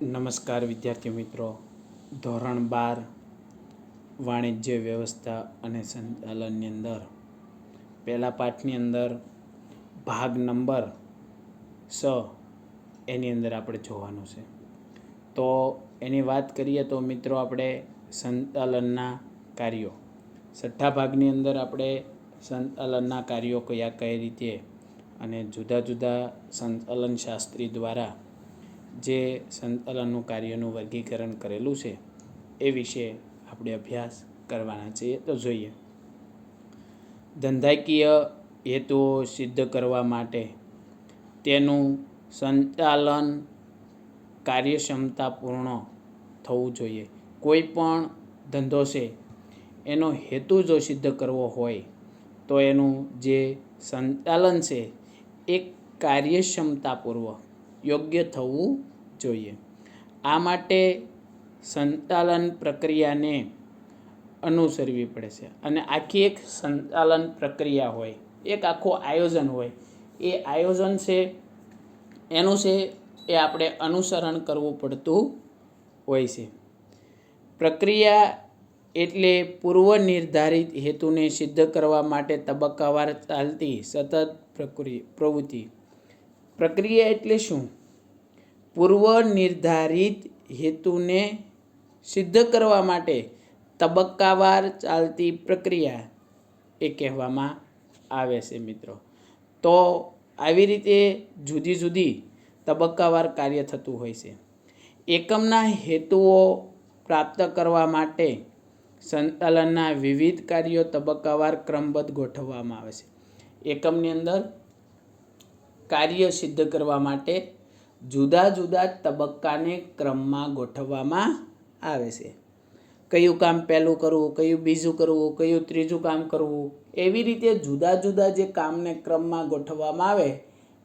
નમસ્કાર વિદ્યાર્થી મિત્રો. ધોરણ 12 વાણિજ્ય વ્યવસ્થા અને સંચાલનની અંદર પહેલા પાઠની અંદર ભાગ નંબર 6 એની અંદર આપણે જોવાનું છે. તો એની વાત કરીએ તો મિત્રો આપણે સંચાલનના કાર્યો છઠ્ઠા ભાગની અંદર આપણે સંચાલનના કાર્યો કઈ રીતે અને જુદા જુદા સંચાલન શાસ્ત્રી દ્વારા જે સંચાલનનું કાર્યનું વર્ગીકરણ કરેલું છે એ વિશે આપણે અભ્યાસ કરવાના છીએ. તો જોઈએ. ધંધાકીય હેતુઓ સિદ્ધ કરવા માટે તેનું સંચાલન કાર્યક્ષમતાપૂર્ણ થવું જોઈએ. કોઈ પણ ધંધો છે એનો હેતુ જો સિદ્ધ કરવો હોય તો એનું જે સંચાલન છે એ કાર્યક્ષમતાપૂર્વક યોગ્ય થવું જોઈએ. આ માટે સંચાલન પ્રક્રિયાને અનુસરવી પડે છે અને આખી એક સંચાલન પ્રક્રિયા હોય, એક આખું આયોજન હોય. એ આયોજન છે એનું છે એ આપણે અનુસરણ કરવું પડતું હોય છે. પ્રક્રિયા એટલે પૂર્વ નિર્ધારિત હેતુને સિદ્ધ કરવા માટે તબક્કાવાર ચાલતી સતત પ્રવૃત્તિ. પ્રક્રિયા એટલે શું? પૂર્વ નિર્ધારિત હેતુને સિદ્ધ કરવા માટે તબક્કાવાર ચાલતી પ્રક્રિયા એ કહેવામાં આવે છે મિત્રો. તો આવી રીતે જુદી જુદી તબક્કાવાર કાર્ય થતું હોય છે. એકમના હેતુઓ પ્રાપ્ત કરવા માટે સંચાલનના વિવિધ કાર્યો તબક્કાવાર ક્રમબદ્ધ ગોઠવવામાં આવે છે. એકમની અંદર કાર્ય સિદ્ધ કરવા માટે જુદા જુદા તબક્કાને ક્રમમાં ગોઠવવામાં આવે છે. કયું કામ પહેલું કરવું, કયું બીજું કરવું, કયું ત્રીજું કામ કરવું, એવી રીતે જુદા જુદા જે કામને ક્રમમાં ગોઠવવામાં આવે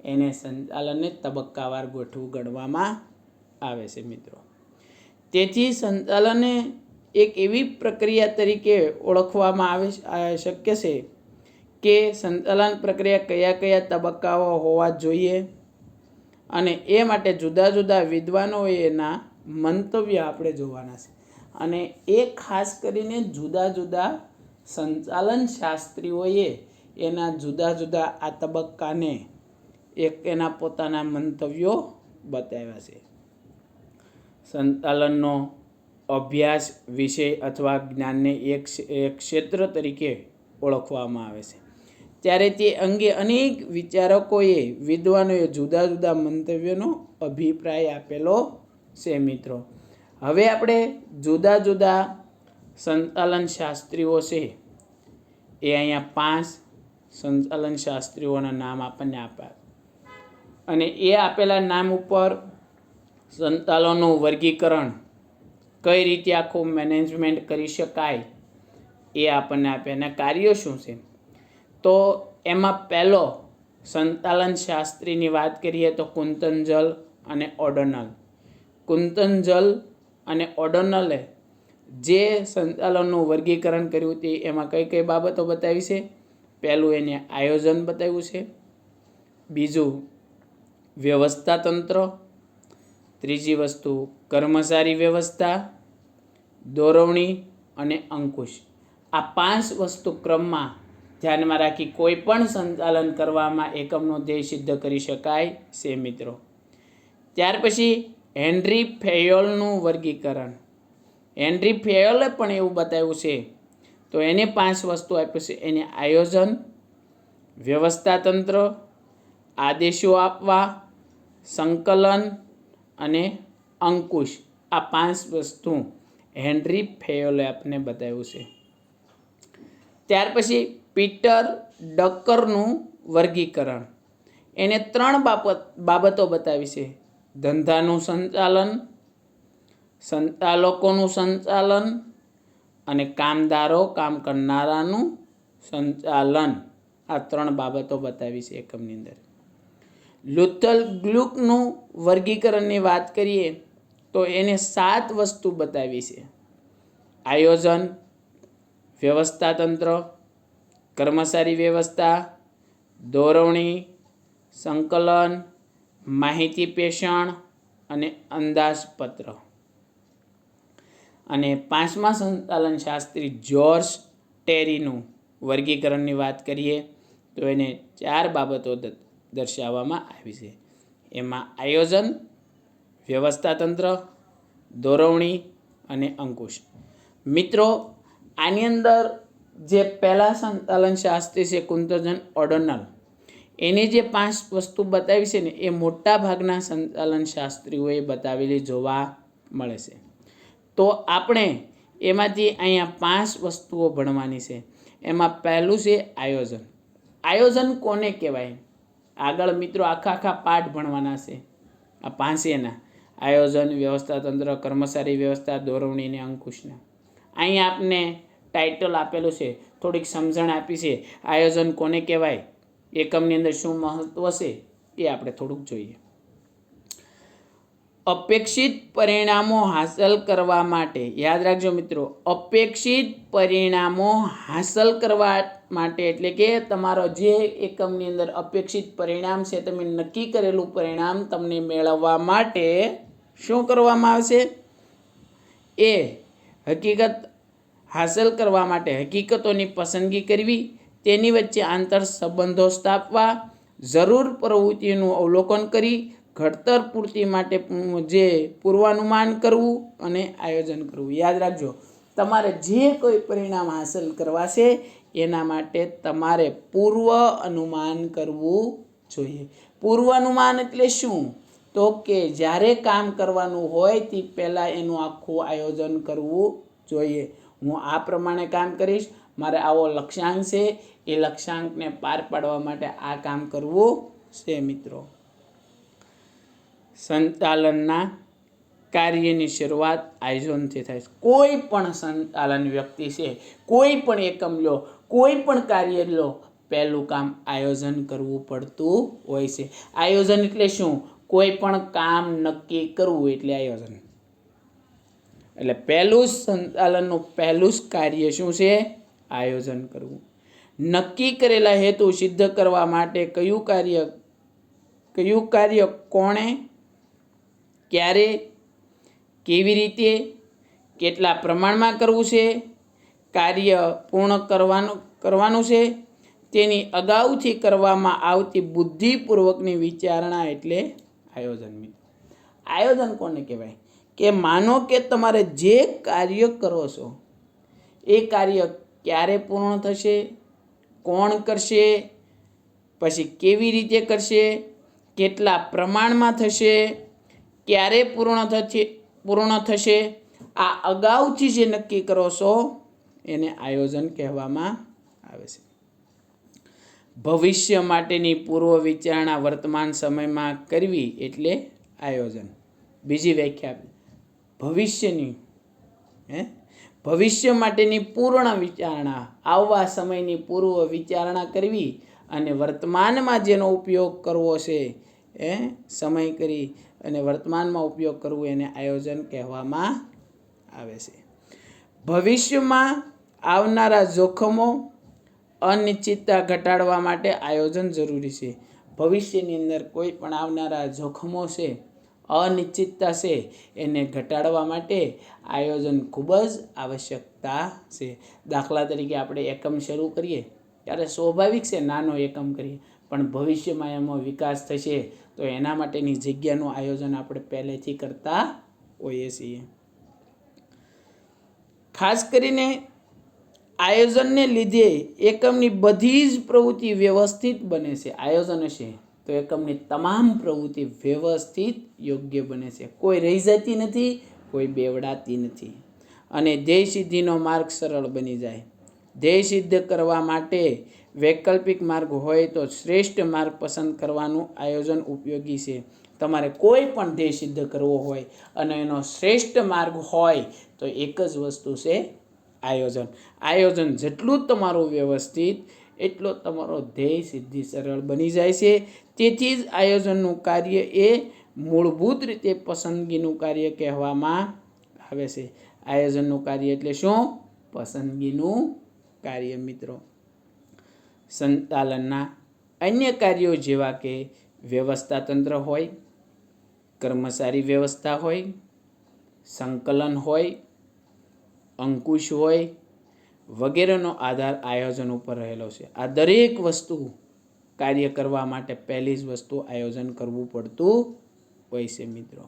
એને સંચાલનને તબક્કાવાર ગોઠવવું ગણવામાં આવે છે મિત્રો. તેથી સંચાલનને એક એવી પ્રક્રિયા તરીકે ઓળખવામાં આવે શક્ય છે કે સંચાલન પ્રક્રિયા કયા કયા તબક્કાઓ હોવા જોઈએ અને એ માટે જુદા જુદા વિદ્વાનોએના મંતવ્ય આપણે જોવાના છે. અને એ ખાસ કરીને જુદા જુદા સંચાલન શાસ્ત્રીઓએ એના જુદા જુદા આ તબક્કાને એક એના પોતાના મંતવ્યો બતાવ્યા છે. સંચાલનનો અભ્યાસ વિષય અથવા જ્ઞાનને એક ક્ષેત્ર તરીકે ઓળખવામાં આવે છે. ત્યારે તે અંગે અનેક વિચારકોએ, વિદ્વાનોએ જુદા જુદા મંતવ્યોનો અભિપ્રાય આપેલો છે મિત્રો. હવે આપણે જુદા જુદા સંચાલન શાસ્ત્રીઓ છે એ અહીંયા 5 સંચાલન શાસ્ત્રીઓના નામ આપણને આપ્યા અને એ આપેલા નામ ઉપર સંચાલનનું વર્ગીકરણ કઈ રીતે આખું મેનેજમેન્ટ કરી શકાય એ આપણને આપ્યા. અને કાર્યો શું છે? તો એમાં પહેલો સંચાલન શાસ્ત્રીની વાત કરીએ તો કુંતનજલ અને ઓડોનલ. કુંતનજલ અને ઓડોનલે જે સંચાલનનું વર્ગીકરણ કર્યું તે એમાં કઈ કઈ બાબતો બતાવી છે? પહેલું એને આયોજન બતાવ્યું છે, બીજું વ્યવસ્થા તંત્ર, ત્રીજી વસ્તુ કર્મચારી વ્યવસ્થા, દોરવણી અને અંકુશ. આ 5 વસ્તુ ક્રમમાં ધ્યાનમાં રાખી કોઈ પણ સંચાલન કરવામાં એકમનો ધ્યેય સિદ્ધ કરી શકાય છે મિત્રો. ત્યાર પછી હેનરી ફેયોલનું વર્ગીકરણ. હેનરી ફેયોલે પણ એવું બતાવ્યું છે. તો એને 5 વસ્તુ આપી છે. એને આયોજન, વ્યવસ્થા તંત્ર, આદેશો આપવા, સંકલન અને અંકુશ. આ 5 વસ્તુ હેનરી ફેયોલે આપણને બતાવ્યું છે. ત્યાર પછી પીટર ડકરનું વર્ગીકરણ. એને 3 બાબતો બતાવી છે: ધંધાનું સંચાલન, સંચાલકોનું સંચાલન અને કામદારો, કામ કરનારાનું સંચાલન. આ 3 બાબતો બતાવી છે એકમની અંદર. લુથલ ગ્લુકનું વર્ગીકરણની વાત કરીએ તો એને 7 વસ્તુ બતાવી છે: આયોજન, વ્યવસ્થા તંત્ર, કર્મચારી વ્યવસ્થા, દોરવણી, સંકલન, માહિતી પેષણ અને અંદાજપત્ર. અને પાંચમા સંચાલન શાસ્ત્રી જ્યોર્જ ટેરીનું વર્ગીકરણની વાત કરીએ તો એને 4 બાબતો દર્શાવવામાં આવી છે. એમાં આયોજન, વ્યવસ્થાતંત્ર, દોરવણી અને અંકુશ. મિત્રો, આની અંદર જે પહેલા સંચાલન શાસ્ત્રી છે કુંતજન ઓડોનલ, એની જે 5 વસ્તુ બતાવી છે ને એ મોટા ભાગના સંચાલન શાસ્ત્રીઓએ બતાવેલી જોવા મળે છે. તો આપણે એમાંથી અહીંયા 5 વસ્તુઓ ભણવાની છે. એમાં પહેલું છે આયોજન. આયોજન કોને કહેવાય? આગળ મિત્રો આખા પાઠ ભણવાના છે આ 5 આયોજન, વ્યવસ્થાતંત્ર, કર્મચારી વ્યવસ્થા, દોરવણી અને અંકુશના. અહીંયા આપને ટાઇટલ આપેલું છે, થોડીક સમજણ આપી છે. આયોજન કોને કહેવાય, એકમની અંદર શું મહત્વ છે એ આપણે થોડુંક જોઈએ. અપેક્ષિત પરિણામો હાંસલ કરવા માટે, યાદ રાખજો મિત્રો, અપેક્ષિત પરિણામો હાંસલ કરવા માટે એટલે કે તમારો જે એકમની અંદર અપેક્ષિત પરિણામ છે, તમે નક્કી કરેલું પરિણામ તમને મેળવવા માટે શું કરવામાં આવશે? એ હકીકત હાંસલ કરવા માટે હકીકતોની પસંદગી કરવી, તેની વચ્ચે આંતર સંબંધો સ્થાપવા, જરૂર પ્રવૃત્તિનું અવલોકન કરી, ઘડતર પૂર્તિ માટે જે પૂર્વાનુમાન કરવું અને આયોજન કરવું. યાદ રાખજો, તમારે જે કોઈ પરિણામ હાંસલ કરવા છે એના માટે તમારે પૂર્વ અનુમાન કરવું જોઈએ. પૂર્વ અનુમાન એટલે શું? તો કે જ્યારે કામ કરવાનું હોય તે પહેલાં એનું આખું આયોજન કરવું જોઈએ. હું આ પ્રમાણે કામ કરીશ, મારે આવો લક્ષ્યાંક છે, એ લક્ષ્યાંકને પાર પાડવા માટે આ કામ કરવું છે. મિત્રો, સંચાલનના કાર્યની શરૂઆત આયોજનથી થાય છે. કોઈ પણ સંચાલન વ્યક્તિ છે, કોઈ પણ એકમ લો, કોઈ પણ કાર્ય લો, પહેલું કામ આયોજન કરવું પડતું હોય છે. આયોજન એટલે શું? કોઈ પણ કામ નક્કી કરવું એટલે આયોજન. એટલે પહેલું સંચાલનનું પહેલું જ કાર્ય શું છે? આયોજન કરવું. નક્કી કરેલા હેતુ સિદ્ધ કરવા માટે કયું કાર્ય કોણે, ક્યારે, કેવી રીતે, કેટલા પ્રમાણમાં કરવું છે, કાર્ય પૂર્ણ કરવાનું છે, તેની અગાઉથી કરવામાં આવતી બુદ્ધિપૂર્વકની વિચારણા એટલે આયોજન. આયોજન કોને કહેવાય? કે માનો કે તમારે જે કાર્ય કરો છો એ કાર્ય ક્યારે પૂર્ણ થશે, કોણ કરશે, પછી કેવી રીતે કરશે, કેટલા પ્રમાણમાં થશે, ક્યારે પૂર્ણ થશે, આ અગાઉથી જે નક્કી કરો છો એને આયોજન કહેવામાં આવે છે. ભવિષ્ય માટેની પૂર્વ વિચારણા વર્તમાન સમયમાં કરવી એટલે આયોજન. બીજી વ્યાખ્યા, ભવિષ્ય માટેની પૂર્ણ વિચારણા, આવવા સમયની પૂર્વ વિચારણા કરવી અને વર્તમાનમાં જેનો ઉપયોગ કરવો છે સમય કરી અને વર્તમાનમાં ઉપયોગ કરવો એને આયોજન કહેવામાં આવે છે. ભવિષ્યમાં આવનારા જોખમો, અનિશ્ચિતતા ઘટાડવા માટે આયોજન જરૂરી છે. ભવિષ્યની અંદર કોઈ પણ આવનારા જોખમો છે, અનિશ્ચિતતા છે, એને ઘટાડવા માટે આયોજન ખૂબ જ આવશ્યકતા છે. દાખલા તરીકે આપણે એકમ શરૂ કરીએ ત્યારે સ્વાભાવિક છે નાનો એકમ કરીએ, પણ ભવિષ્યમાં એમાં વિકાસ થશે તો એના માટેની જગ્યાનું આયોજન આપણે પહેલેથી કરતા હોઈએ છીએ. ખાસ કરીને આયોજનને લીધે એકમની બધી જ પ્રવૃત્તિ વ્યવસ્થિત બને છે. આયોજન હશે તો એકમની તમામ પ્રવૃત્તિ વ્યવસ્થિત યોગ્ય બને છે. કોઈ રહી જતી નથી, કોઈ બેવડાતી નથી અને ધ્યેય સિદ્ધિનો માર્ગ સરળ બની જાય. ધ્યેય સિદ્ધ કરવા માટે વૈકલ્પિક માર્ગ હોય તો શ્રેષ્ઠ માર્ગ પસંદ કરવાનું આયોજન ઉપયોગી છે. તમારે કોઈ પણ ધ્યેય સિદ્ધ કરવો હોય અને એનો શ્રેષ્ઠ માર્ગ હોય તો એક જ વસ્તુ છે આયોજન. આયોજન જેટલું તમારું વ્યવસ્થિત એટલો તમારો ધ્યેય સિદ્ધિ સરળ બની જાય છે. તેથી જ આયોજનનું કાર્ય એ મૂળભૂત રીતે પસંદગીનું કાર્ય કહેવામાં આવે છે. આયોજનનું કાર્ય એટલે શું? પસંદગીનું કાર્ય. મિત્રો, સંચાલનના અન્ય કાર્યો જેવા કે વ્યવસ્થાતંત્ર હોય, કર્મચારી વ્યવસ્થા હોય, સંકલન હોય, અંકુશ હોય વગેરેનો આધાર આયોજન ઉપર રહેલો છે. આ દરેક વસ્તુ કાર્ય કરવા માટે પહેલી જ વસ્તુ આયોજન કરવું પડતું હોય છે મિત્રો.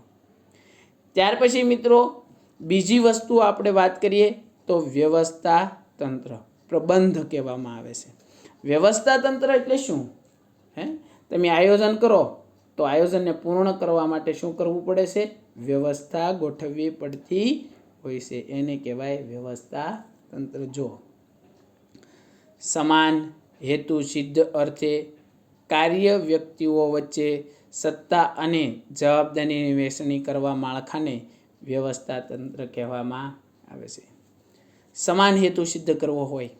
ત્યાર પછી મિત્રો બીજી વસ્તુ આપણે વાત કરીએ તો વ્યવસ્થા તંત્ર, પ્રબંધ કહેવામાં આવે છે. વ્યવસ્થા તંત્ર એટલે શું? તમે આયોજન કરો તો આયોજનને પૂર્ણ કરવા માટે શું કરવું પડે છે? વ્યવસ્થા ગોઠવવી પડતી હોય છે. એને કહેવાય વ્યવસ્થા તંત્ર. જો સમાન હેતુ સિદ્ધ અર્થે કાર્ય વ્યક્તિઓ વચ્ચે સત્તા અને જવાબદારીની વહેંચણી કરવા માળખાને વ્યવસ્થા તંત્ર કહેવામાં આવે છે. સમાન હેતુ સિદ્ધ કરવો હોય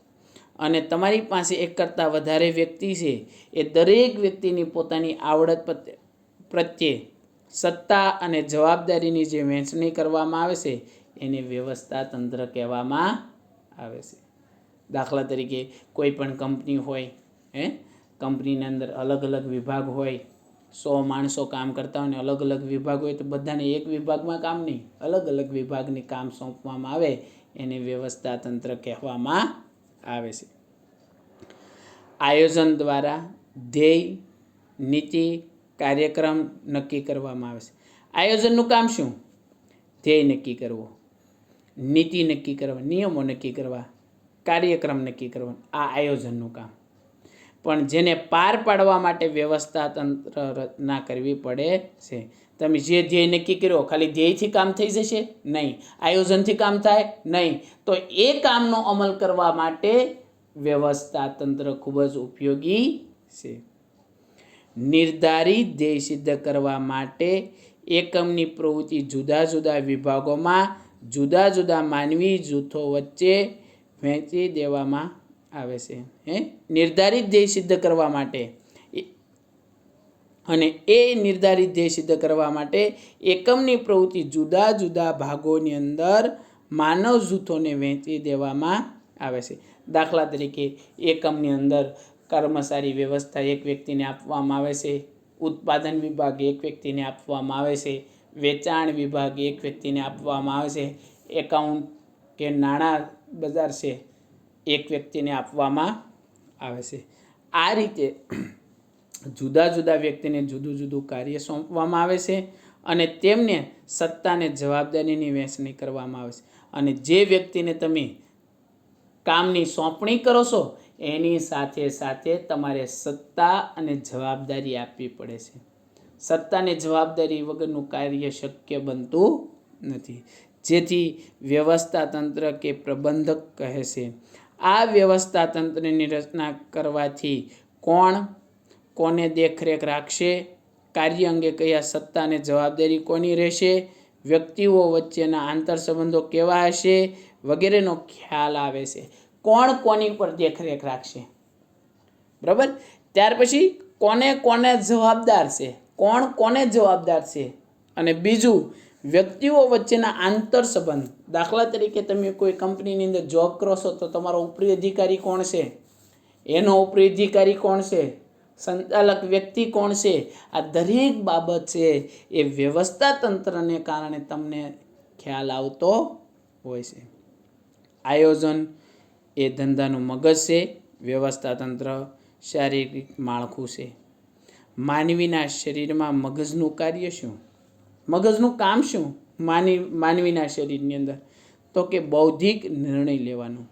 અને તમારી પાસે એક કરતાં વધારે વ્યક્તિ છે, એ દરેક વ્યક્તિની પોતાની આવડત પ્રત્યે સત્તા અને જવાબદારીની જે વહેંચણી કરવામાં આવે છે એને વ્યવસ્થા તંત્ર કહેવામાં આવે છે. દાખલા તરીકે કોઈ પણ કંપની હોય, કંપનીની અંદર અલગ અલગ વિભાગ હોય, 100 માણસો કામ કરતા હોય ને અલગ અલગ વિભાગ હોય તો બધાને એક વિભાગમાં કામ નહીં, અલગ અલગ વિભાગની કામ સોંપવામાં આવે એને વ્યવસ્થા તંત્ર કહેવામાં આવે છે. આયોજન દ્વારા ધ્યેય, નીતિ, કાર્યક્રમ નક્કી કરવામાં આવે છે. આયોજનનું કામ શું? ધ્યેય નક્કી કરવો, નીતિ નક્કી કરવા, નિયમો નક્કી કરવા, કાર્યક્રમ નક્કી કરવા, આ આયોજનનું કામ. પણ જેને પાર પાડવા માટે વ્યવસ્થા તંત્ર રચના કરવી પડે છે. તમે જે ધ્યેય નક્કી કર્યો ખાલી ધ્યેયથી કામ થઈ જશે? નહીં. આયોજનથી કામ થાય? નહીં. તો એ કામનો અમલ કરવા માટે વ્યવસ્થા તંત્ર ખૂબ જ ઉપયોગી છે. નિર્ધારિત ધ્યેય સિદ્ધ કરવા માટે એકમની પ્રવૃત્તિ જુદા જુદા વિભાગોમાં જુદા જુદા માનવી જૂથો વચ્ચે વહેંચી દેવામાં આવે છે. નિર્ધારિત ધ્યેય સિદ્ધ કરવા માટે અને એ નિર્ધારિત ધ્યેય સિદ્ધ કરવા માટે એકમની પ્રવૃત્તિ જુદા જુદા ભાગોની અંદર માનવ જૂથોને વહેંચી દેવામાં આવે છે. દાખલા તરીકે એકમની અંદર કર્મચારી વ્યવસ્થા એક વ્યક્તિને આપવામાં આવે છે, ઉત્પાદન વિભાગ એક વ્યક્તિને આપવામાં આવે છે, વેચાણ વિભાગ એક વ્યક્તિને આપવામાં આવે છે, એકાઉન્ટ કે નાણાં બજાર છે એક વ્યક્તિને આપવામાં આવે છે. આ રીતે જુદા જુદા વ્યક્તિને જુદું જુદું કાર્ય સોંપવામાં આવે છે અને તેમને સત્તાને જવાબદારીની વહેંચણી કરવામાં આવે છે. અને જે વ્યક્તિને તમે કામની સોંપણી કરો છો એની સાથે સાથે તમારે સત્તા અને જવાબદારી આપવી પડે છે. સત્તા અને જવાબદારી વગરનું કાર્ય શક્ય બનતું નથી. જેથી વ્યવસ્થા તંત્ર કે પ્રબંધક કહે છે. આ વ્યવસ્થા તંત્રની રચના કરવાથી કોને દેખરેખ રાખશે, કાર્ય અંગે કયા સત્તા અને જવાબદારી કોની રહેશે, વ્યક્તિઓ વચ્ચેના આંતરસંબંધો કેવા હશે વગેરેનો ખ્યાલ આવે છે. કોણ કોની પર દેખરેખ રાખશે, બરાબર. ત્યાર પછી કોને જવાબદાર છે, કોને જવાબદાર છે. અને બીજું વ્યક્તિઓ વચ્ચેના આંતર સંબંધ. દાખલા તરીકે તમે કોઈ કંપનીની અંદર જોબ કરો છો તો તમારો ઉપરી અધિકારી કોણ છે, એનો ઉપરી અધિકારી કોણ છે, સંચાલક વ્યક્તિ કોણ છે. આ દરેક બાબત છે એ વ્યવસ્થા તંત્રને કારણે તમને ખ્યાલ આવતો હોય છે. આયોજન એ ધંધાનું મગજ છે. વ્યવસ્થા તંત્ર શારીરિક માળખું છે. માનવીના શરીરમાં મગજનું કાર્ય શું, મગજનું કામ શું માનવીના શરીરની અંદર? તો કે બૌદ્ધિક નિર્ણય લેવાનું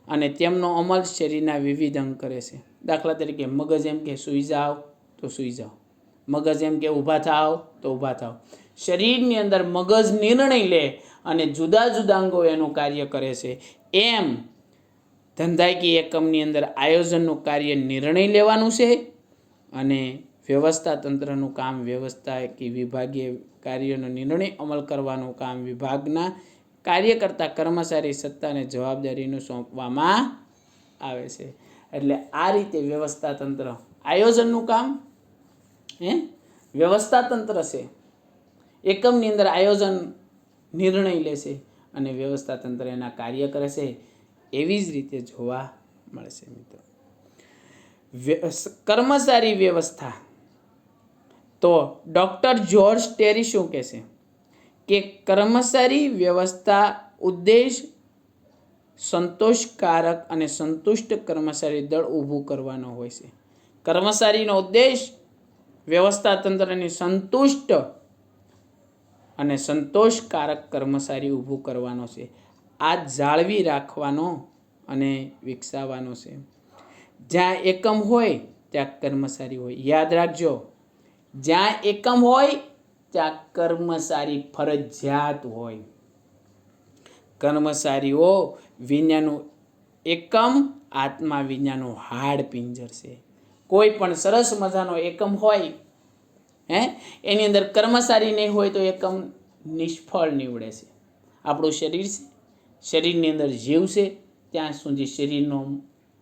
અને તેમનો અમલ શરીરના વિવિધ અંગ કરે છે. દાખલા તરીકે મગજ એમ કે સૂઈ જાઓ તો સૂઈ જાઓ, મગજ એમ કે ઊભા થાવ તો ઊભા થાવ. શરીરની અંદર મગજ નિર્ણય લે અને જુદા જુદા અંગો એનું કાર્ય કરે છે. એમ ધંધાકીય એકમની અંદર આયોજનનું કાર્ય નિર્ણય લેવાનું છે અને વ્યવસ્થા તંત્રનું કામ વ્યવસ્થા કે વિભાગીય કાર્યનો નિર્ણય અમલ કરવાનું કામ વિભાગના કાર્ય કરતા કર્મચારી સત્તા અને જવાબદારીનું સોંપવામાં આવે છે. એટલે આ રીતે વ્યવસ્થા તંત્ર આયોજનનું કામ વ્યવસ્થા તંત્ર છે. એકમની અંદર આયોજન નિર્ણય લેશે અને વ્યવસ્થા તંત્ર એના કાર્ય કરે છે. એવી જ રીતે જોવા મળશે મિત્રો. કર્મચારી વ્યવસ્થા તો ડૉક્ટર જ્યોર્જ ટેરી શું કહેશે કે કર્મચારી વ્યવસ્થા ઉદ્દેશ સંતોષકારક અને સંતુષ્ટ કર્મચારી દળ ઊભું કરવાનો હોય છે. કર્મચારીનો ઉદ્દેશ વ્યવસ્થા તંત્રની સંતુષ્ટ અને સંતોષકારક કર્મચારી ઊભું કરવાનો છે. આ જાળવી રાખવાનો અને વિકસાવવાનો છે. જ્યાં એકમ હોય ત્યાં કર્મચારી હોય. યાદ રાખજો, જ્યાં એકમ હોય ત્યાં કર્મચારી ફરજિયાત હોય. કર્મચારીઓ વિજ્ઞાનનું એકમ આત્મા વિજ્ઞાનનું હાડ પિંજર છે. કોઈ પણ સરસ મજાનો એકમ હોય એની અંદર કર્મચારી નહીં હોય તો એકમ નિષ્ફળ નીવડે છે. આપણું શરીર છે, શરીરની અંદર જીવ છે ત્યાં સુધી શરીરનું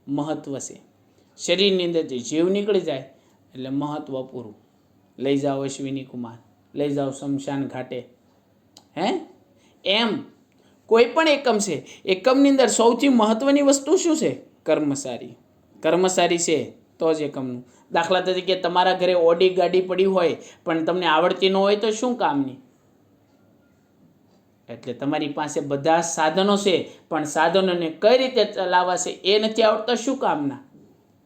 મહત્વ છે. શરીરની અંદરથી જીવ નીકળી જાય એટલે મહત્વ પૂરું. લઈ જાઓ અશ્વિની કુમાર, લઈ જાઓ શમશાન ઘાટે. એમ કોઈ પણ એકમ છે, એકમની અંદર સૌથી મહત્વની વસ્તુ શું છે? કર્મચારી. કર્મચારી છે તો જ એકમનું. દાખલા તરીકે તમારા ઘરે ઓડી ગાડી પડી હોય પણ તમને આવડતી ન હોય તો શું કામની? એટલે તમારી પાસે બધા સાધનો છે પણ સાધનોને કઈ રીતે ચલાવવા છે એ નથી આવડતા, શું કામના?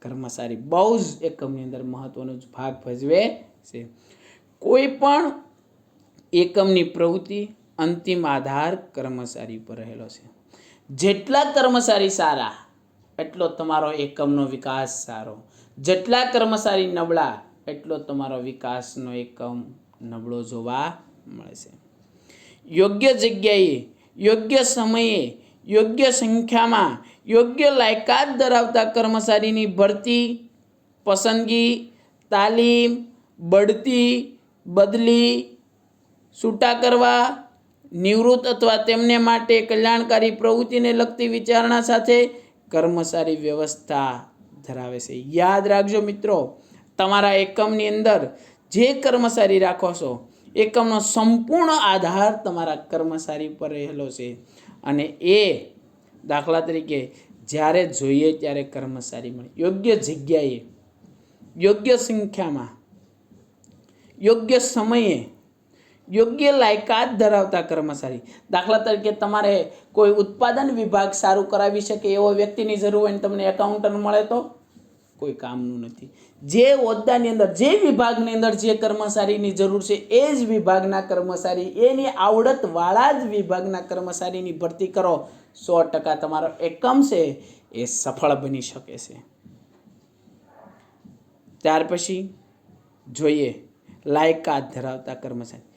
કર્મચારી બહુ જ એકમની અંદર મહત્વનો ભાગ ભજવે છે. કોઈ પણ એકમની પ્રવૃત્તિ અંતિમ આધાર કર્મચારી પર રહેલો છે. જેટલા કર્મચારી સારા એટલો તમારો એકમનો વિકાસ સારો. જેટલા કર્મચારી નબળા એટલો તમારો વિકાસનો એકમ નબળો જોવા મળે છે. યોગ્ય જગ્યાએ, યોગ્ય સમયે, યોગ્ય સંખ્યામાં, યોગ્ય લાયકાત ધરાવતા કર્મચારીની ભરતી, પસંદગી, તાલીમ, બઢતી, બદલી, છૂટા કરવા, નિવૃત્ત અથવા તેમને માટે કલ્યાણકારી પ્રવૃત્તિને લગતી વિચારણા સાથે કર્મચારી વ્યવસ્થા ધરાવે છે. યાદ રાખજો મિત્રો, તમારા એકમની અંદર જે કર્મચારી રાખો છો એકમનો સંપૂર્ણ આધાર તમારા કર્મચારી પર રહેલો છે. અને એ દાખલા તરીકે જ્યારે જોઈએ ત્યારે કર્મચારી મળે, યોગ્ય જગ્યાએ, યોગ્ય સંખ્યામાં, યોગ્ય સમયે, યોગ્ય લાયકાત ધરાવતા કર્મચારી. દાખલા તરીકે તમારે કોઈ ઉત્પાદન વિભાગ સારું કરાવી શકે એવો વ્યક્તિની જરૂર હોય ને તમને એકાઉન્ટન્ટ મળે તો કોઈ કામનું નથી. જે હોદ્દાની અંદર, જે વિભાગની અંદર જે કર્મચારીની જરૂર છે એ જ વિભાગના કર્મચારી, એની આવડતવાળા જ વિભાગના કર્મચારીની ભરતી કરો, 100% તમારો એકમ છે એ સફળ બની શકે છે. ત્યાર પછી જોઈએ લાયકાત ધરાવતા કર્મચારી.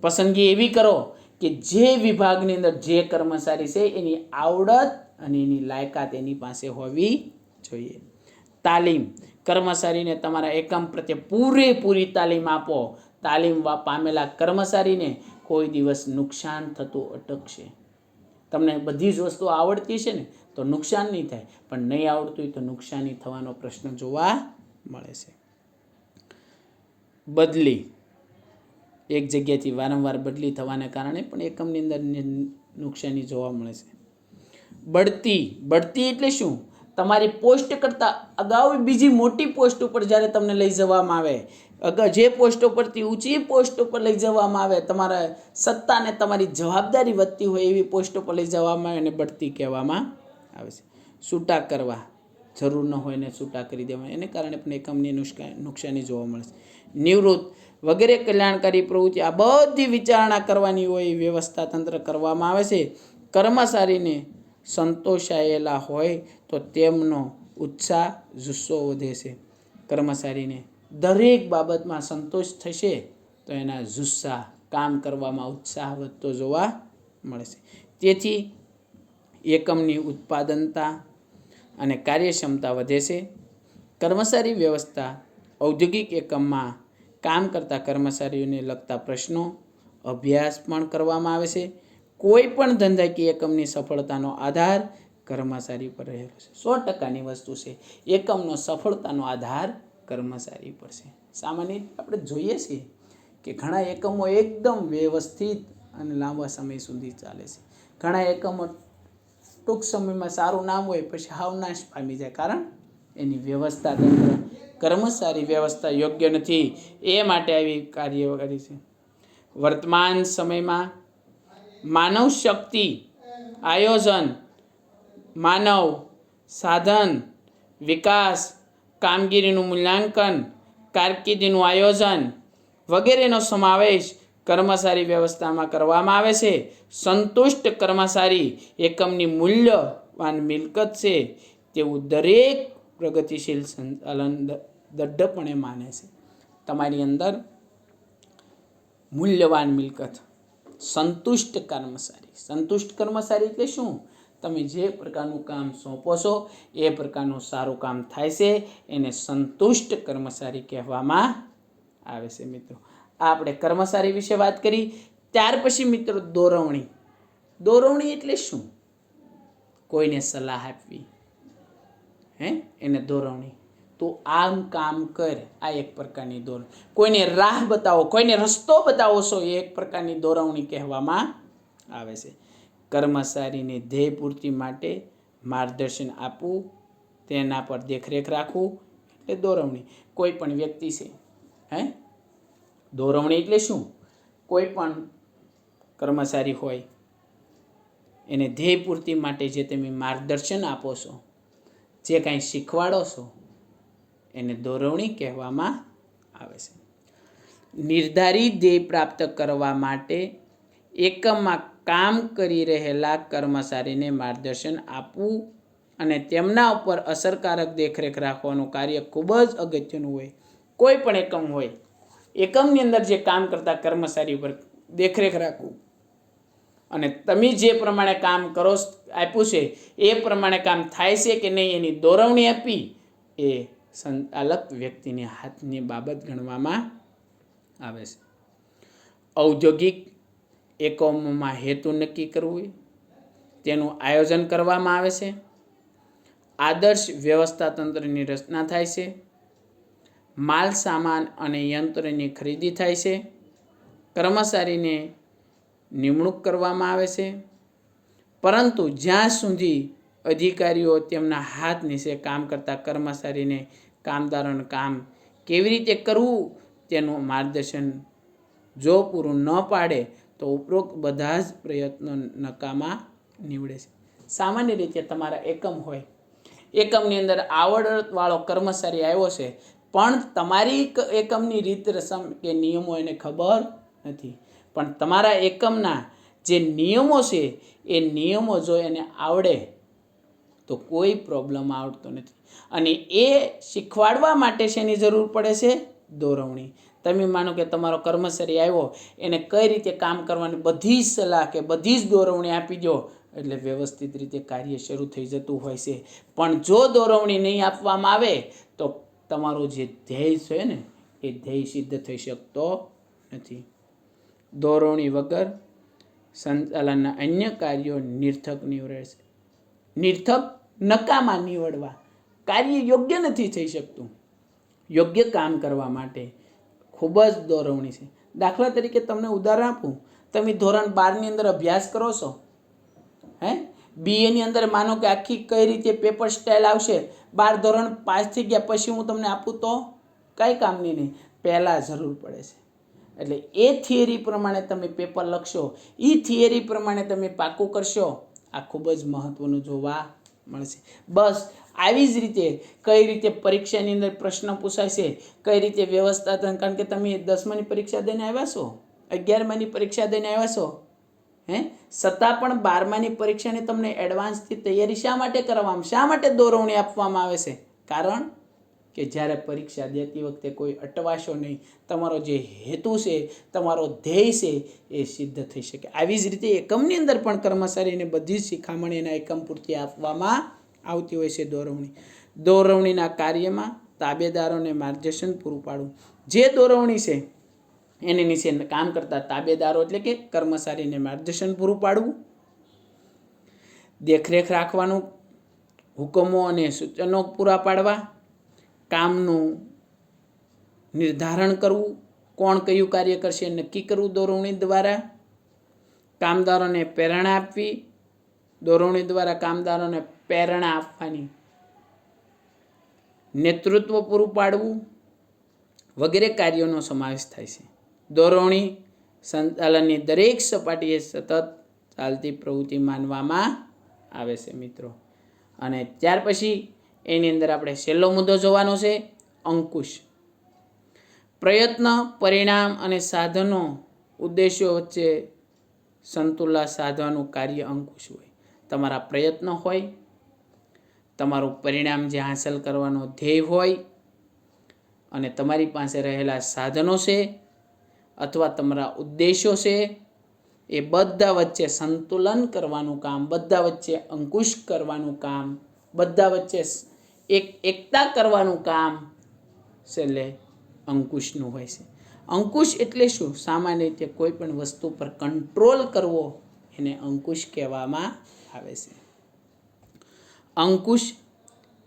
પસંદગી એવી કરો કે જે વિભાગની અંદર જે કર્મચારી છે એની આવડત અને એની લાયકાત એની પાસે હોવી જોઈએ. તાલીમ, કર્મચારીને તમારા એકમ પ્રત્યે પૂરેપૂરી તાલીમ આપો. તાલીમ પામેલા કર્મચારીને કોઈ દિવસ નુકસાન થતું અટકશે. તમને બધી જ વસ્તુ આવડતી છે ને તો નુકસાન નહીં થાય, પણ નહીં આવડતું હોય તો નુકસાની થવાનો પ્રશ્ન જોવા મળે છે. બદલી, એક જગ્યાથી વારંવાર બદલી થવાને કારણે પણ એકમની અંદર નુકસાની જોવા મળે છે. બઢતી એટલે શું? તમારી પોસ્ટ કરતાં અગાઉ બીજી મોટી પોસ્ટ ઉપર જ્યારે તમને લઈ જવામાં આવે, જે પોસ્ટ ઉપરથી ઊંચી પોસ્ટ ઉપર લઈ જવામાં આવે, તમારા સત્તાને તમારી જવાબદારી વધતી હોય એવી પોસ્ટ ઉપર લઈ જવામાં આવે એને બઢતી કહેવામાં આવે છે. છૂટા કરવા, જરૂર ન હોય ને છૂટા કરી દેવા, એને કારણે પણ એકમની નુકસાની જોવા મળે છે. નિવૃત્ત વગેરે કલ્યાણકારી પ્રવૃત્તિ, આ બધી વિચારણા કરવાની હોય, વ્યવસ્થા તંત્ર કરવામાં આવે છે. કર્મચારીને સંતોષાયેલા હોય તો તેમનો ઉત્સાહ, જુસ્સો વધે છે. કર્મચારીને દરેક બાબતમાં સંતોષ થશે તો એના જુસ્સા, કામ કરવામાં ઉત્સાહ વધતો જોવા મળે છે. તેથી એકમની ઉત્પાદનતા અને કાર્યક્ષમતા વધે છે. કર્મચારી વ્યવસ્થા ઔદ્યોગિક એકમમાં કામ કરતા કર્મચારીઓને લગતા પ્રશ્નો અભ્યાસ પણ કરવામાં આવે છે. કોઈ પણ ધંધાકીય એકમની સફળતાનો આધાર કર્મચારી પર રહેલો છે. 100%ની વસ્તુ છે. એકમનો સફળતાનો આધાર કર્મચારી પર છે. સામાન્ય આપણે જોઈએ છીએ કે ઘણા એકમો એકદમ વ્યવસ્થિત અને લાંબા સમય સુધી ચાલે છે. ઘણા એકમો ટૂંક સમયમાં સારું નામ હોય પછી હાવ નાશ પામી જાય, કારણ એની વ્યવસ્થા તંત્ર કર્મચારી વ્યવસ્થા યોગ્ય નથી, એ માટે આવી કાર્ય કરી છે. વર્તમાન સમયમાં માનવ શક્તિ આયોજન, માનવ સાધન વિકાસ, કામગીરીનું મૂલ્યાંકન, કારકિર્દીનું આયોજન વગેરેનો સમાવેશ કર્મચારી વ્યવસ્થામાં કરવામાં આવે છે. સંતુષ્ટ કર્મચારી એકમની મૂલ્યવાન મિલકત છે તેવું દરેક પ્રગતિશીલ સંચાલન દૃઢપણે માને છે. તમારી અંદર મૂલ્યવાન મિલકત, સંતુષ્ટ કર્મચારી એટલે શું? તમે જે પ્રકારનું કામ સોંપો છો એ પ્રકારનું સારું કામ થાય છે, એને સંતુષ્ટ કર્મચારી કહેવામાં આવે છે. મિત્રો, આપણે કર્મચારી વિશે વાત કરી. ત્યાર પછી મિત્રો દોરવણી એટલે શું? કોઈને સલાહ આપવી, એને દોરવણી. તો આમ કામ કર, આ એક પ્રકારની દોરવણી. કોઈને રાહ બતાવો, કોઈને રસ્તો બતાવો છો, એ એક પ્રકારની દોરવણી કહેવામાં આવે છે. કર્મચારીને ધ્યેય પૂર્તિ માટે માર્ગદર્શન આપવું, તેના પર દેખરેખ રાખવું એટલે દોરવણી. કોઈ પણ વ્યક્તિ છે, દોરવણી એટલે શું? કોઈ પણ કર્મચારી હોય એને ધ્યેય પૂર્તિ માટે જે તમે માર્ગદર્શન આપો છો, જે કાંઈ શીખવાડો છો, એને દોરવણી કહેવામાં આવે છે. નિર્ધારિત ધ્યેય પ્રાપ્ત કરવા માટે એકમમાં કામ કરી રહેલા કર્મચારીને માર્ગદર્શન આપવું અને તેમના ઉપર અસરકારક દેખરેખ રાખવાનું કાર્ય ખૂબ જ અગત્યનું હોય. કોઈ પણ એકમ હોય, એકમની અંદર જે કામ કરતા કર્મચારી ઉપર દેખરેખ રાખવું અને તમે જે પ્રમાણે કામ કરો આપ્યું છે એ પ્રમાણે કામ થાય છે કે નહીં એની દોરવણી આપી, એ સંચાલક વ્યક્તિની હાથની બાબત ગણવામાં આવે છે. ઔદ્યોગિક એકમોમાં હેતુ નક્કી કરવું, તેનું આયોજન કરવામાં આવે છે. આદર્શ વ્યવસ્થા તંત્રની રચના થાય છે. માલ સામાન અને યંત્રની ખરીદી થાય છે. કર્મચારીને નિમણૂક કરવામાં આવે છે. પરંતુ જ્યાં સુધી અધિકારીઓ તેમના હાથ નીચે કામ કરતા કર્મચારીને કામદારોનું કામ કેવી રીતે કરવું તેનું માર્ગદર્શન જો પૂરું ન પાડે તો ઉપરોક્ત બધા જ પ્રયત્નો નકામા નીવડે છે. સામાન્ય રીતે તમારા એકમ હોય, એકમની અંદર આવડતવાળો કર્મચારી આવ્યો છે, પણ તમારી એકમની રીત રસમ કે નિયમો એને ખબર નથી. પણ તમારા એકમના જે નિયમો છે એ નિયમો જો એને આવડે તો કોઈ પ્રોબ્લેમ આવતો નથી. અને એ શીખવાડવા માટે શેની જરૂર પડે છે? દોરવણી. તમે માનો કે તમારો કર્મચારી આવ્યો, એને કઈ રીતે કામ કરવાની બધી જ સલાહ કે બધી જ દોરવણી આપી દો એટલે વ્યવસ્થિત રીતે કાર્ય શરૂ થઈ જતું હોય છે. પણ જો દોરવણી નહીં આપવામાં આવે તો તમારું જે ધ્યેય છે ને એ ધ્યેય સિદ્ધ થઈ શકતો નથી. દોરવણી વગર સંચાલનના અન્ય કાર્યો નિરર્થક નીવડે છે. નિરર્થક નકામા નીવડવા, કાર્ય યોગ્ય નથી થઈ શકતું. યોગ્ય કામ કરવા માટે ખૂબ જ દોરવણી છે. દાખલા તરીકે તમને ઉદાહરણ આપું, તમે ધોરણ 12ની અંદર અભ્યાસ કરો છો, BA ની અંદર માનો કે આખી કઈ રીતે પેપર સ્ટાઇલ આવશે, 12 ધોરણ પાસ થઈ ગયા પછી હું તમને આપું તો કઈ કામની નહીં, પહેલાં જરૂર પડે છે. એટલે એ થિયરી પ્રમાણે તમે પેપર લખશો, એ થિયરી પ્રમાણે તમે પાકું કરશો, આ ખૂબ જ મહત્વનું જોવા મળશે. બસ આવી જ રીતે કઈ રીતે પરીક્ષાની અંદર પ્રશ્ન પૂછાય છે, કઈ રીતે વ્યવસ્થા, કારણ કે તમે 10માની પરીક્ષા દઈને આવ્યા છો, 11માની પરીક્ષા દઈને આવ્યા છો, છતાં પણ 12માની પરીક્ષાની તમને એડવાન્સથી તૈયારી શા માટે કરવામાં, શા માટે દોરવણી આપવામાં આવે છે? કારણ કે જ્યારે પરીક્ષા દેતી વખતે કોઈ અટવાશો નહીં, તમારો જે હેતુ છે, તમારો ધ્યેય છે એ સિદ્ધ થઈ શકે. આવી જ રીતે એકમની અંદર પણ કર્મચારીને બધી જ શિખામણ એના એકમ પૂરતી આપવામાં આવતી હોય છે. દોરવણીના કાર્યમાં તાબેદારોને માર્ગદર્શન પૂરું પાડવું. જે દોરવણી છે એની નીચે કામ કરતા તાબેદારો એટલે કે કર્મચારીને માર્ગદર્શન પૂરું પાડવું, દેખરેખ રાખવાનું, હુકમો અને સૂચનો પૂરા પાડવા, કામનું નિર્ધારણ કરવું, કોણ કયું કાર્ય કરશે નક્કી કરવું દોરવણી દ્વારા, કામદારોને પ્રેરણા આપવી, દોરવણી દ્વારા કામદારોને પ્રેરણા આપવાની, નેતૃત્વ પૂરું પાડવું વગેરે કાર્યોનો સમાવેશ થાય છે. દોરવણી સંચાલનની દરેક સપાટીએ સતત ચાલતી પ્રવૃત્તિ માનવામાં આવે છે મિત્રો. અને ત્યાર પછી એની અંદર આપણે છેલ્લો મુદ્દો જોવાનો છે, અંકુશ. પ્રયત્ન, પરિણામ અને સાધનો ઉદ્દેશો વચ્ચે સંતુલન સાધવાનું કાર્ય અંકુશ હોય. તમારા પ્રયત્ન હોય, તમારું પરિણામ જે હાંસલ કરવાનો ધ્યેય હોય, અને તમારી પાસે રહેલા સાધનો છે અથવા તમારા ઉદ્દેશો છે, એ બધા વચ્ચે સંતુલન કરવાનું કામ, બધા વચ્ચે અંકુશ કરવાનું કામ, બધા વચ્ચે એકતા કરવાનું કામ છેલ્લે અંકુશનું હોય છે. અંકુશ એટલે શું? સામાન્ય રીતે કોઈ પણ વસ્તુ પર કંટ્રોલ કરવો એને અંકુશ કહેવામાં આવે છે. અંકુશ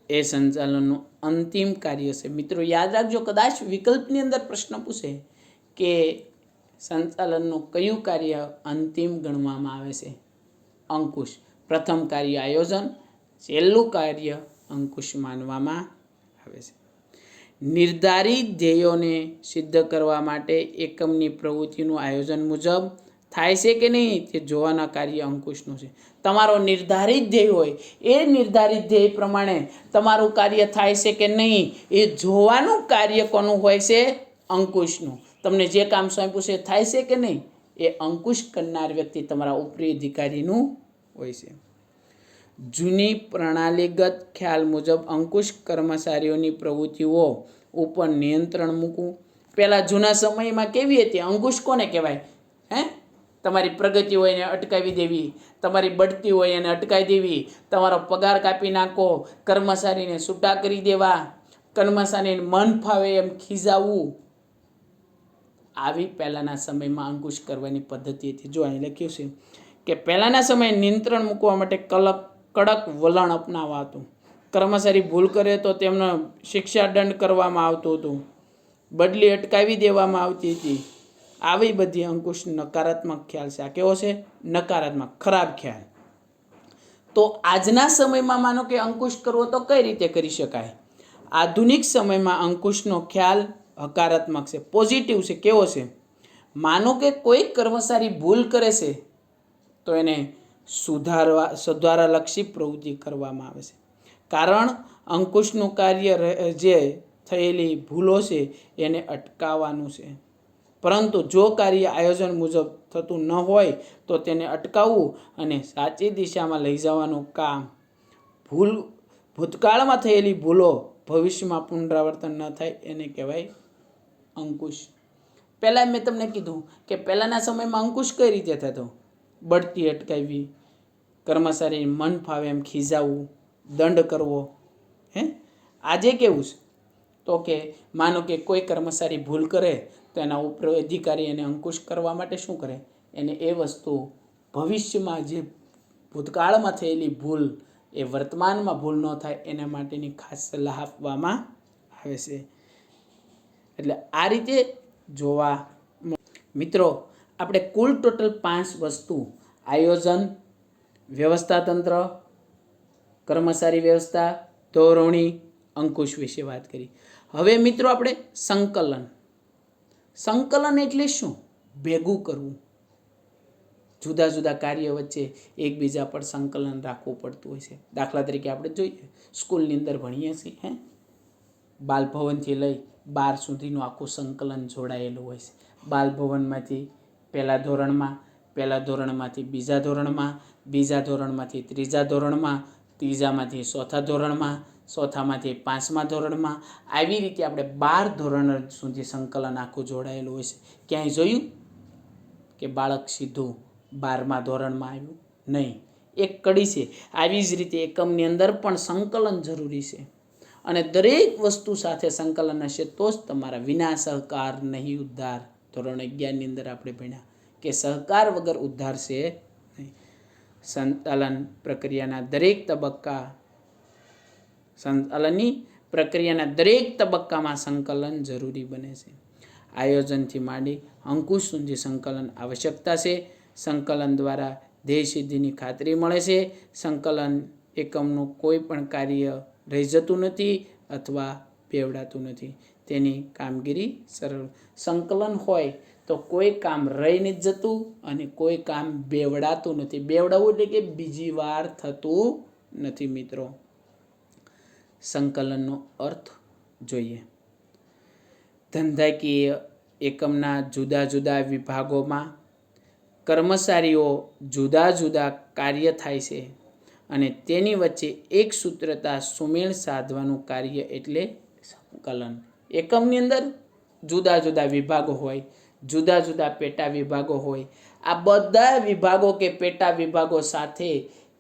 એ સંચાલનનું અંતિમ કાર્ય છે. મિત્રો યાદ રાખજો, કદાચ વિકલ્પની અંદર પ્રશ્ન પૂછે કે સંચાલનનું કયું કાર્ય અંતિમ ગણવામાં આવે છે? અંકુશ. પ્રથમ કાર્ય આયોજન, છેલ્લું કાર્ય અંકુશ માનવામાં આવે છે. નિર્ધારિત ધ્યેયોને સિદ્ધ કરવા માટે એકમની પ્રવૃત્તિનું આયોજન મુજબ થાય છે કે નહીં તે જોવાના કાર્ય અંકુશનું છે. તમારો નિર્ધારિત ધ્યેય હોય, એ નિર્ધારિત ધ્યેય પ્રમાણે તમારું કાર્ય થાય છે કે નહીં એ જોવાનું કાર્ય કોનું હોય છે? અંકુશનું. તમને જે કામ સોંપ્યું છે થાય છે કે નહીં એ અંકુશ કરનાર વ્યક્તિ તમારા ઉપરી અધિકારીનું હોય છે. જૂની પ્રણાલીગત ખ્યાલ મુજબ અંકુશ કર્મચારીઓની પ્રવૃત્તિઓ ઉપર નિયંત્રણ મૂકવું. પહેલાં જૂના સમયમાં કેવી હતી? અંકુશ કોને કહેવાય? તમારી પ્રગતિ હોય એને અટકાવી દેવી, તમારી બઢતી હોય એને અટકાવી દેવી, તમારો પગાર કાપી નાખો, કર્મચારીને છૂટા કરી દેવા, કર્મચારીને મન ફાવે એમ ખીજાવવું. આવી પહેલાંના સમયમાં અંકુશ કરવાની પદ્ધતિ હતી. જો અહીં લખ્યું છે કે પહેલાંના સમયે નિયંત્રણ મૂકવા માટે કડક વલણ અપનાવાતું. કર્મચારી ભૂલ કરે તો તેમનો શિક્ષા દંડ કરવામાં આવતું હતું, બદલી અટકાવી દેવામાં આવતી હતી. આવી બધી અંકુશ નકારાત્મક ખ્યાલ છે. આ કેવો છે? નકારાત્મક, ખરાબ ખ્યાલ. તો આજના સમયમાં માનો કે અંકુશ કરવો તો કઈ રીતે કરી શકાય? આધુનિક સમયમાં અંકુશનો ખ્યાલ હકારાત્મક છે, પોઝિટિવ છે. કેવો છે? માનો કે કોઈ કર્મચારી ભૂલ કરે છે તો એને સુધારાલક્ષી પ્રવૃત્તિ કરવામાં આવે છે. કારણ અંકુશનું કાર્ય જે થયેલી ભૂલો છે એને અટકાવવાનું છે. પરંતુ જો કાર્ય આયોજન મુજબ થતું ન હોય તો તેને અટકાવવું અને સાચી દિશામાં લઈ જવાનું કામ. ભૂતકાળમાં થયેલી ભૂલો ભવિષ્યમાં પુનરાવર્તન ન થાય એને કહેવાય અંકુશ. પહેલાં મેં તમને કીધું કે પહેલાંના સમયમાં અંકુશ કઈ રીતે થતો? બઢતી અટકાવવી, કર્મચારીને મન ફાવે એમ ખીજાવવું, દંડ કરવો. આજે કેવું છે? તો કે માનો કે કોઈ કર્મચારી ભૂલ કરે તો એના ઉપર અધિકારી એને અંકુશ કરવા માટે શું કરે? એને એ વસ્તુ ભવિષ્યમાં જે ભૂતકાળમાં થયેલી ભૂલ એ વર્તમાનમાં ભૂલ ન થાય એના માટેની ખાસ સલાહ આપવામાં આવે છે. એટલે આ રીતે જોવા મિત્રો આપણે કુલ ટોટલ 5 વસ્તુ આયોજન, વ્યવસ્થાતંત્ર, કર્મચારી વ્યવસ્થા, ધોરણી, અંકુશ વિશે વાત કરી. હવે મિત્રો આપણે સંકલન. સંકલન એટલે શું? ભેગું કરવું. જુદા જુદા કાર્ય વચ્ચે એકબીજા પર સંકલન રાખવું પડતું હોય છે. દાખલા તરીકે આપણે જોઈએ સ્કૂલની અંદર ભણીએ છીએ, બાલભવનથી લઈ 12 સુધીનું આખું સંકલન જોડાયેલું હોય છે. બાલભવનમાંથી પહેલા ધોરણમાં, પહેલા ધોરણમાંથી બીજા ધોરણમાં, બીજા ધોરણમાંથી ત્રીજા ધોરણમાં, ત્રીજામાંથી ચોથા ધોરણમાં, ચોથામાંથી 5મા ધોરણમાં. આવી રીતે આપણે 12 ધોરણ સુધી સંકલન આખું જોડાયેલું હોય છે. ક્યાંય જોયું કે બાળક સીધું 12મા ધોરણમાં આવ્યું? નહીં, એક કડી છે. આવી જ રીતે એકમની અંદર પણ સંકલન જરૂરી છે. અને દરેક વસ્તુ સાથે સંકલન હશે તો જ તમારા વિના સહકાર નહીં ઉદ્ધાર. ધોરણ 11ની અંદર આપણે ભણ્યા કે સહકાર વગર ઉદ્ધાર છે નહીં. સંચાલનની પ્રક્રિયાના દરેક તબક્કામાં સંકલન જરૂરી બને છે. આયોજનથી માંડી અંકુશ સુધી સંકલન આવશ્યકતા છે. સંકલન દ્વારા ધ્યેય સિદ્ધિની ખાતરી મળે છે. સંકલન એકમનું કોઈ પણ કાર્ય રહી જતું નથી. અથવા બેવડાતું નથી, તેની કામગીરી સરળ. સંકલન હોય તો કોઈ કામ રહી નથી જતું અને કોઈ કામ બેવડાતું નથી. બેવડાવવું એટલે કે બીજી વાર થતું નથી. મિત્રો, સંકલનનો અર્થ જોઈએ. ધંધાકીય એકમના જુદા જુદા વિભાગોમાં કર્મચારીઓ જુદા જુદા કાર્ય થાય છે અને તેની વચ્ચે એક સૂત્રતા સુમેળ સાધવાનું કાર્ય એટલે સંકલન. એકમની અંદર જુદા જુદા વિભાગો હોય, જુદા જુદા પેટા વિભાગો હોય. આ બધા વિભાગો કે પેટા વિભાગો સાથે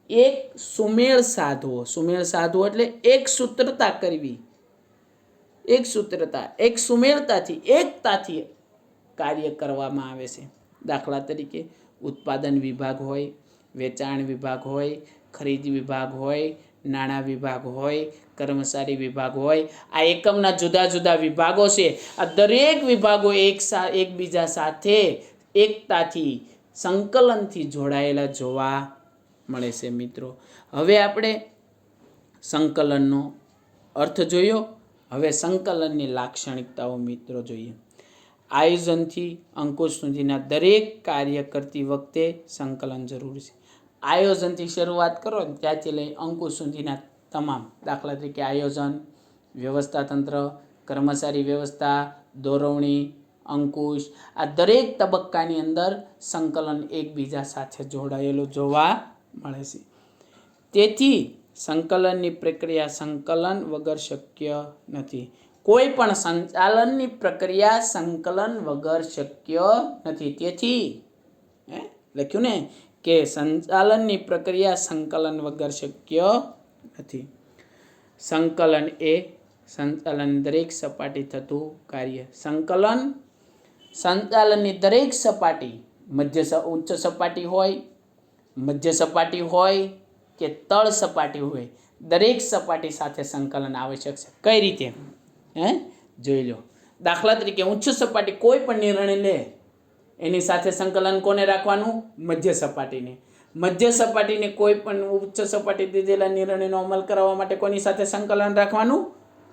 એક સુમેળ સાધવો. સુમેળ સાધવો એટલે એક સૂત્રતા કરવી, એક સૂત્રતા, એક સુમેળતાથી, એકતાથી કાર્ય કરવામાં આવે છે. દાખલા તરીકે ઉત્પાદન વિભાગ હોય, વેચાણ વિભાગ હોય, ખરીદ વિભાગ હોય, નાણાં વિભાગ હોય, કર્મચારી વિભાગ હોય. આ એકમના જુદા જુદા વિભાગો છે. આ દરેક વિભાગો એકબીજા સાથે એકતાથી, સંકલનથી જોડાયેલા જોવા મળે છે. મિત્રો, હવે આપણે સંકલનનો અર્થ જોયો. હવે સંકલનની લાક્ષણિકતાઓ મિત્રો જોઈએ. આયોજનથી અંકુશ સુધીના દરેક કાર્ય કરતી વખતે સંકલન જરૂરી છે. આયોજનથી શરૂઆત કરો ત્યાંથી લઈ અંકુશ સુધીના તમામ, દાખલા તરીકે આયોજન, વ્યવસ્થાતંત્ર, કર્મચારી વ્યવસ્થા, દોરવણી, અંકુશ, આ દરેક તબક્કાની અંદર સંકલન એકબીજા સાથે જોડાયેલું જોવા મળે છે. તેથી સંકલનની પ્રક્રિયા સંકલન વગર શક્ય નથી. કોઈ પણ સંચાલનની પ્રક્રિયા સંકલન વગર શક્ય નથી. તેથી લખ્યું ને કે સંચાલનની પ્રક્રિયા સંકલન વગર શક્ય નથી. સંકલન એ સંચાલન દરેક સપાટી થતું કાર્ય. સંચાલનની દરેક સપાટી, ઉચ્ચ સપાટી હોય, મધ્ય સપાટી હોય કે તળ સપાટી હોય, દરેક સપાટી સાથે સંકલન આવશ્યક છે. કઈ રીતે? જોઈ લો. દાખલા તરીકે ઉચ્ચ સપાટી કોઈ પણ નિર્ણય લે એની સાથે સંકલન કોને રાખવાનું? મધ્ય સપાટીને. મધ્ય સપાટીને કોઈ પણ ઉચ્ચ સપાટી દીધેલા નિર્ણયનો અમલ કરવા માટે કોની સાથે સંકલન રાખવાનું?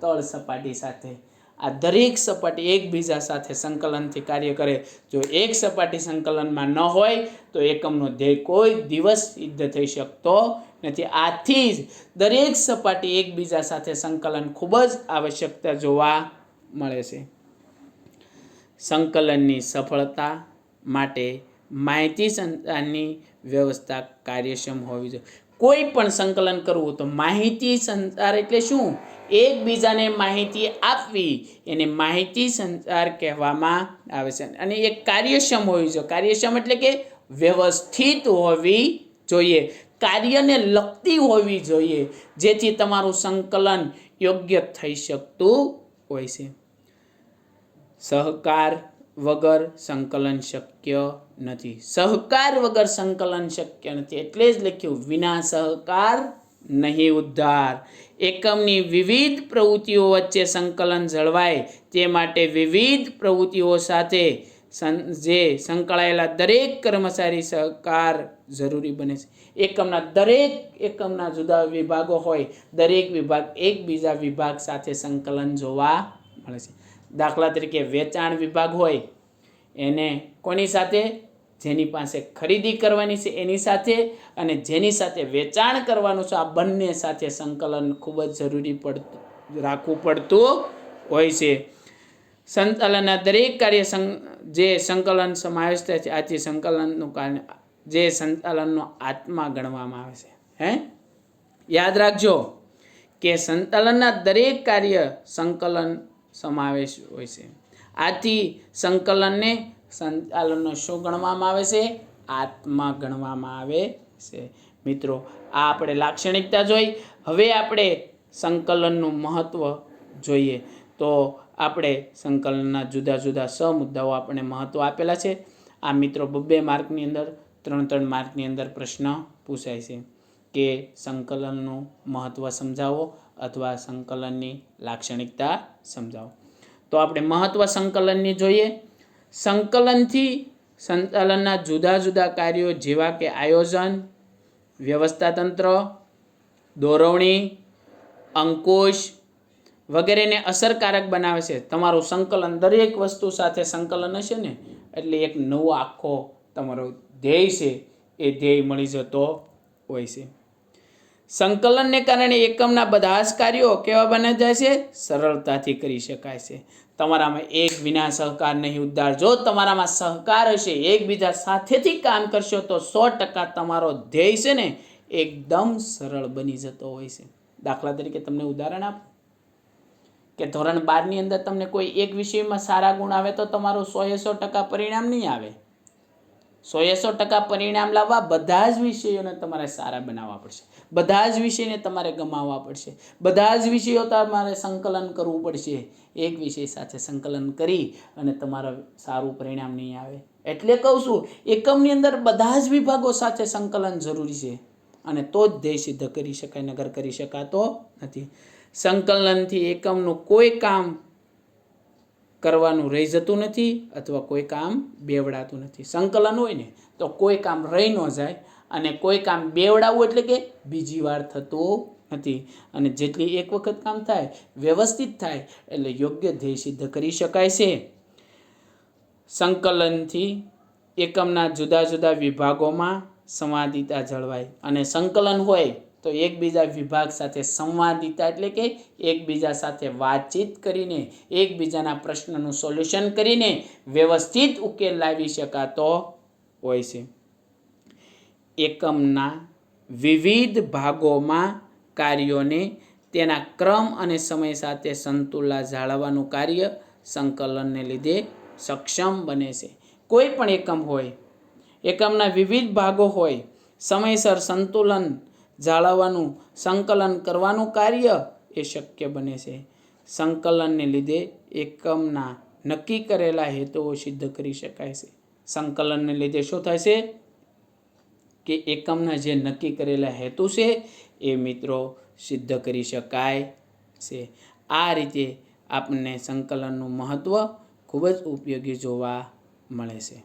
તળ સપાટી સાથે. આ દરેક સપાટી એકબીજા સાથે સંકલનથી કાર્ય કરે. જો એક સપાટી સંકલનમાં ન હોય તો એકમનો ધ્યેય કોઈ દિવસ સિદ્ધ થઈ શકતો નથી. આથી જ દરેક સપાટી એકબીજા સાથે સંકલન ખૂબ જ આવશ્યકતા જોવા મળે છે. સંકલનની સફળતા માટે માહિતી સંચારની વ્યવસ્થા કાર્યક્ષમ હોવી જોઈએ. કોઈ પણ સંકલન કરવું તો માહિતી સંચાર એટલે શું? એકબીજાને માહિતી આપવી, એને માહિતી સંચાર કહેવામાં આવે છે. અને એ કાર્યક્ષમ હોવી જોઈએ. કાર્યક્ષમ એટલે કે વ્યવસ્થિત હોવી જોઈએ, કાર્યને લગતી હોવી જોઈએ, જેથી તમારું સંકલન યોગ્ય થઈ શકતું હોય છે. સહકાર વગર સંકલન શક્ય નથી. સહકાર વગર સંકલન શક્ય નથી એટલે જ લખ્યું વિના સહકાર નહીં ઉદ્ધાર. એકમની વિવિધ પ્રવૃત્તિઓ વચ્ચે સંકલન જળવાય તે માટે વિવિધ પ્રવૃત્તિઓ સાથે જે સંકળાયેલા દરેક કર્મચારી સહકાર જરૂરી બને છે. એકમના જુદા વિભાગો હોય, દરેક વિભાગ એકબીજા વિભાગ સાથે સંકલન જોવા મળે છે. દાખલા તરીકે વેચાણ વિભાગ હોય, એને કોની સાથે? જેની પાસે ખરીદી કરવાની છે એની સાથે, અને જેની સાથે વેચાણ કરવાનું છે, આ બંને સાથે સંકલન ખૂબ જ જરૂરી રાખવું પડતું હોય છે. સંચાલનના દરેક કાર્ય જે સંકલન સમાવેશ થાય છે. આથી સંકલનનું કાર્ય જે સંચાલનનો આત્મા ગણવામાં આવે છે. યાદ રાખજો કે સંચાલનના દરેક કાર્ય સંકલન સમાવેશ હોય છે. આથી સંકલનને સંચાલનનો શું ગણવામાં આવે છે? આત્મા ગણવામાં આવે છે. મિત્રો, આ આપણે લાક્ષણિકતા જોઈ. હવે આપણે સંકલનનું મહત્વ જોઈએ. તો આપણે સંકલનના જુદા જુદા મુદ્દાઓ આપણે મહત્વ આપેલા છે. આ મિત્રો 2 માર્કની અંદર, 3 માર્કની અંદર પ્રશ્ન પૂછાય છે કે સંકલનનું મહત્વ સમજાવો અથવા સંકલનની લાક્ષણિકતા સમજાવો. તો આપણે મહત્વ સંકલનની જોઈએ. સંકલનથી સંચાલનના જુદા જુદા કાર્યો જેવા કે આયોજન, વ્યવસ્થાતંત્ર, દોરવણી, અંકુશ, વગેરેને અસરકારક બનાવે છે. તમારું સંકલન દરેક વસ્તુ સાથે સંકલન હશે ને એટલે એક નવો આખો તમારો ધ્યેય છે એ ધ્યેય મળી જતો હોય છે. સંકલનને કારણે એકમના બધા જ કાર્યો કેવા બની જાય છે? સરળતાથી કરી શકાય છે. તમારામાં એક વિના સહકાર નહીં ઉદ્ધાર. જો તમારામાં સહકાર હશે, એકબીજા સાથેથી કામ કરશો તો 100% તમારો ધ્યેય છે ને એકદમ સરળ બની જતો હોય છે. દાખલા તરીકે તમને ઉદાહરણ આપો કે ધોરણ 12ની અંદર તમને કોઈ એક વિષયમાં સારા ગુણ આવે તો તમારું 100% પરિણામ નહીં આવે. 100% પરિણામ લાવવા બધા જ વિષયોને તમારે સારા બનાવવા પડશે. બધા જ વિષયને તમારે ગમાવવા પડશે. બધા જ વિષયો તમારે સંકલન કરવું પડશે. એક વિષય સાથે સંકલન કરી અને તમારું સારું પરિણામ નહીં આવે. એટલે કહું છું એકમની અંદર બધા જ વિભાગો સાથે સંકલન જરૂરી છે અને તો જ ધ્યેય સિદ્ધ કરી શકાય, નગર કરી શકાતો નથી. સંકલનથી એકમનું કોઈ કામ કરવાનું રહી જતું નથી અથવા કોઈ કામ બેવડાતું નથી. સંકલન હોય ને તો કોઈ કામ રહી ન જાય અને કોઈ કામ બેવડાવવું એટલે કે બીજી વાર થતું નથી. અને જેટલી એક વખત કામ થાય, વ્યવસ્થિત થાય એટલે યોગ્ય ધ્યેય સિદ્ધ કરી શકાય છે. સંકલનથી એકમના જુદા જુદા વિભાગોમાં સંવાદિતા જળવાય અને સંકલન હોય તો એકબીજા વિભાગ સાથે સંવાદિતા એટલે કે એકબીજા સાથે વાતચીત કરીને એકબીજાના પ્રશ્નનું સોલ્યુશન કરીને વ્યવસ્થિત ઉકેલ લાવી શકાતો હોય છે. એકમના વિવિધ ભાગોમાં કાર્યોને તેના ક્રમ અને સમય સાથે સંતુલન જાળવવાનું કાર્ય સંકલનને લીધે સક્ષમ બને છે. કોઈ પણ એકમ હોય, એકમના વિવિધ ભાગો હોય, સમયસર સંતુલન જાળવવાનું સંકલન કરવાનું કાર્ય એ શક્ય બને છે. સંકલનને લીધે એકમના નક્કી કરેલા હેતુઓ સિદ્ધ કરી શકાય છે. સંકલનને લીધે શું થાય છે કે એકમના જે નક્કી કરેલા હેતુ છે એ મિત્રો સિદ્ધ કરી શકાય છે. આ રીતે આપણને સંકલનનું મહત્ત્વ ખૂબ જ ઉપયોગી જોવા મળે છે.